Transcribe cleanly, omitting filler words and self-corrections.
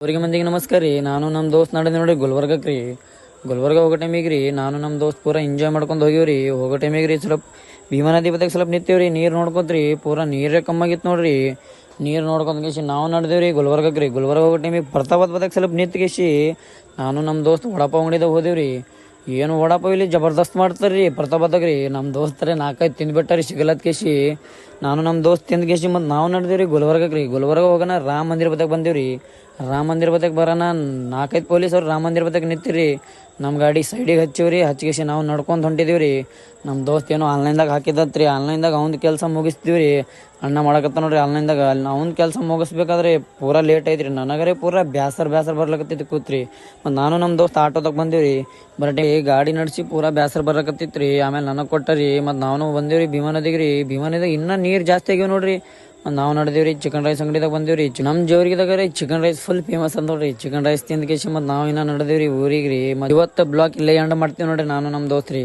ಅವರಿಗೆ ಮಂದಿಗೆ ನಮಸ್ಕಾರ ರೀ. ನಾನು ನಮ್ಮ ದೋಸ್ತ್ ನಡೆದ ನೋಡ್ರಿ ಗುಲ್ಬರ್ಗಕ್ಕೆ ರೀ. ಗುಲ್ಬರ್ಗ ಹೋಗೋ ಟೈಮಿಗೆ ರೀ ನಾನು ನಮ್ಮ ದೋಸ್ತ್ ಪೂರ ಎಂಜಾಯ್ ಮಾಡ್ಕೊಂಡು ಹೋಗಿವ್ರಿ. ಹೋಗೋ ಟೈಮಿಗೆ ರೀ ಸ್ವಲ್ಪ ಭೀಮಾ ನದಿ ಬದಿಗೆ ಸ್ವಲ್ಪ ನಿಂತೇವ್ರಿ. ನೀರು ನೋಡ್ಕೊತ್ರಿ ಪೂರ ನೀರೇ ಕಮ್ಮಾಗಿತ್ತು ನೋಡ್ರಿ. ನೀರು ನೋಡ್ಕೊಂಡ್ ಗಿಸಿ ನಾವು ನಡೆದೇವ್ರಿ ಗುಲ್ಬರ್ಗಕ್ಕೆ ರೀ. ಗುಲ್ಬರ್ಗ ಹೋಗೋ ಟೈಮಿಗೆ ಬರ್ತಾವತ್ ಬದಕ್ಕೆ ಸ್ವಲ್ಪ ನಿಂತ್ಗಿಸಿ ನಾನು ನಮ್ಮ ದೋಸ್ತ್ ವಡಾಪಾವ್ ಅಂಗಡಿದಾಗ ಹೋದೇವ್ರಿ. ಏನು ವಡಾಪಾವ್ ಇಲ್ಲಿ ಜಬರ್ದಸ್ತ್ ಮಾಡ್ತಾರ್ರಿ ಪ್ರತಾಪದಾಗ ರೀ. ನಮ್ಮ ದೋಸ್ತರೇ 4-5 ತಿಂದ್ಬಿಟ್ಟಾರಿ ಸಿಗಲತ್ ಕೇಸಿ. ನಾನು ನಮ್ಮ ದೋಸ್ತ್ ತಿಂದ್ ಕೇಸಿ ಮತ್ತು ನಾವು ನಡೆದೇವ್ರಿ ಗುಲ್ಬರ್ಗಕ್ಕೆ ರೀ. ಗುಲ್ಬರ್ಗ ಹೋಗೋಣ ರಾಮ ಮಂದಿರ ಬದಾಗ ಬಂದೇವ್ರಿ. ರಾಮ ಮಂದಿರ ಬದಾಗ ಬರೋಣ 4-5 ಪೊಲೀಸ್ ಅವ್ರು ರಾಮ ಮಂದಿರ ಬದಾಗ ನಿಂತಿರಿ. ನಮ್ಮ ಗಾಡಿ ಸೈಡಿಗೆ ಹಚ್ಚಿವ್ರಿ. ಹಚ್ಚಿಗೆಸಿ ನಾವು ನಡ್ಕೊಂಡು ಹೊಂಟಿದೀವ್ರಿ. ನಮ್ಮ ದೋಸ್ತ್ ಏನೋ ಆನ್ಲೈನ್ದಾಗ ಹಾಕಿದತ್ರಿ. ಆನ್ಲೈನ್ದಾಗ ಅವ್ನ ಕೆಲಸ ಮುಗಿಸ್ತೀವ್ರಿ. ಅಣ್ಣ ಮಾಡಕತ್ತ ನೋಡ್ರಿ ಆನ್ಲೈನ್ದಾಗ. ಅಲ್ಲಿ ಅವ್ನ ಕೆಲಸ ಮುಗಿಸ್ಬೇಕಾದ್ರೆ ಪೂರಾ ಲೇಟ್ ಐತ್ರಿ. ನನಗರೆ ಪೂರಾ ಬ್ಯಾಸರ್ ಬರ್ಲಕತ್ತಿತ್ತು ಕೂತ್ರಿ. ಮತ್ತು ನಾನು ನಮ್ಮ ದೋಸ್ತ್ ಆಟೋದಾಗ ಬಂದೀವ್ರಿ. ಬರಟೆ ಗಾಡಿ ನಡೆಸಿ ಪೂರಾ ಬ್ಯಾಸರ್ ಬರ್ಲಕತ್ತಿತ್ರಿ. ಆಮೇಲೆ ನನಗೆ ಕೊಟ್ಟರಿ. ಮತ್ತು ನಾವು ಬಂದೇವ್ರಿ ಭೀಮಾ ನದಿಗೆ ರೀ. ಭೀಮಾ ನದಿಗೆ ಇನ್ನೂ ನೀರು ಜಾಸ್ತಿ ಆಗ್ಯಾವ ನೋಡ್ರಿ. ನಾವು ನಡೆದೇವ್ರಿ ಚಿಕನ್ ರೈಸ್ ಅಂಗಡಿದಾಗ ಬಂದೇವ್ರಿ. ನಮ್ಮ ಜೇವರ್ಗಿದಾಗ ರೀ ಚಿಕನ್ ರೈಸ್ ಫುಲ್ ಫೇಮಸ್ ಅಂತ ನೋಡ್ರಿ. ಚಿಕನ್ ರೈಸ್ ತಿಂದ ಕೇಸಿ ಮತ್ತು ನಾವು ಇನ್ನೂ ನಡೆದೇವ್ರಿ ಊರಿಗೆ ರೀ. ಮತ್ತು ಇವತ್ತು ಬ್ಲಾಕ್ ಇಲ್ಲೇ ಎಂಡ್ ಮಾಡ್ತೀವಿ ನೋಡ್ರಿ ನಾನು ನಮ್ಮ ದೋಸ್ತ್ ರೀ.